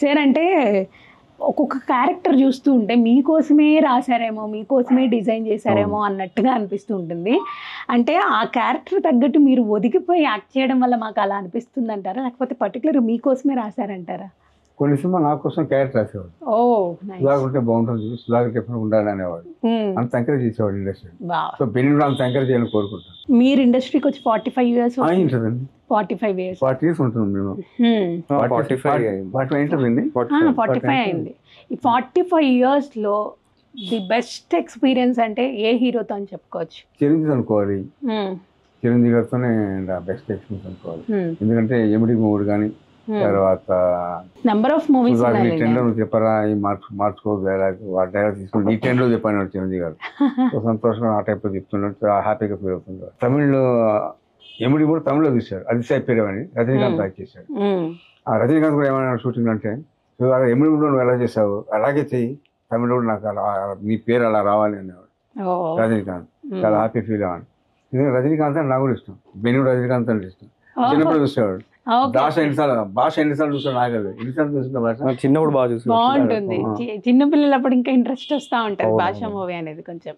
Sir అంటే ఒక్కొక్క character చూస్తూ ఉంటే మీకోసమే రాశారేమో, మీకోసమే డిజైన్ చేశారేమో అన్నట్టుగా అనిపిస్తూ ఉంటుంది. అంటే ఆ క్యారెక్టర్ తగ్గట్టు మీరు ఒదిగిపోయి యాక్ట్ చేయడం వల్ల మాకు అలా అనిపిస్తుంది అంటారా? లేకపోతే పర్టికులర్ మీకోసమే రాశారంటారా? కొన్ని సినిమా నా కోసం క్యారెక్టర్ రాసేవాడు. ఓ సుధాకర్ ఉంటే బాగుంటుంది, సుధాకర్ ఎప్పుడు ఉండాలి అనేవాడు. అంత ఎంకరేజ్ చేసేవాడు ఇండస్ట్రీ. సో బెన్ని కూడా అంత ఎంకరేజ్ చేయాలని కోరుకుంటాను. మీరు ఇండస్ట్రీకి వచ్చి 45 years ఉంటుందండి. 45 years 40 years ఉంటుంది మేము. 45 ఉంటుందండి. 45 అయింది. ఈ 45 yearsలో ది బెస్ట్ ఎక్స్పీరియన్స్ అంటే ఏ హీరోతో అని చెప్పుకోవచ్చు? చిరంజీవి అనుకోవాలి. చిరంజీవి గారితోనే బెస్ట్ ఎక్స్పీరియన్స్ అనుకోవాలి. ఎందుకంటే ఎమిడి మూడు కానీ తర్వాత నెంబర్ ఆఫ్ మూవీస్ టెండర్ చెప్పరా మార్చుకోదు డైలాగ్, ఆ డైలాగ్ తీసుకుని ఈ టెండర్ చెప్పాను చిరంజీవి గారు. సంతోషంగా ఆ టైప్ లో చెప్తున్నాడు, హ్యాపీగా ఫీల్ అవుతుంది. తమిళ్లో ఎమిడి కూడా తమిళ్లో తీశారు, అతిశయపేరు అని రజనీకాంత్ యాక్ట్ చేశాడు. ఆ రజనీకాంత్ కూడా ఏమైనా షూటింగ్ అంటే ఎమిడి కూడా నువ్వు ఎలా చేసావు అలాగే చెయ్యి, తమిళ కూడా నాకు అలా నీ పేరు అలా రావాలి అనేవాడు రజనీకాంత్. చాలా హ్యాపీ ఫీల్ అవ్వాలి. ఎందుకంటే రజనీకాంత్ అంటే నాకు కూడా ఇష్టం, బెన్ని రజనీకాంత్ అంటే ఇష్టం. చిన్నప్పుడు చూసేవాడు. భాష ఎన్నిసార్లు చూసాడు నాకు ఎన్నిసార్లు చూసిన భాష చిన్నప్పుడు బాగా చూసి బాగుంటుంది. చిన్న పిల్లలప్పుడు ఇంకా ఇంట్రెస్ట్ వస్తూ ఉంటుంది భాష మూవీ అనేది కొంచెం.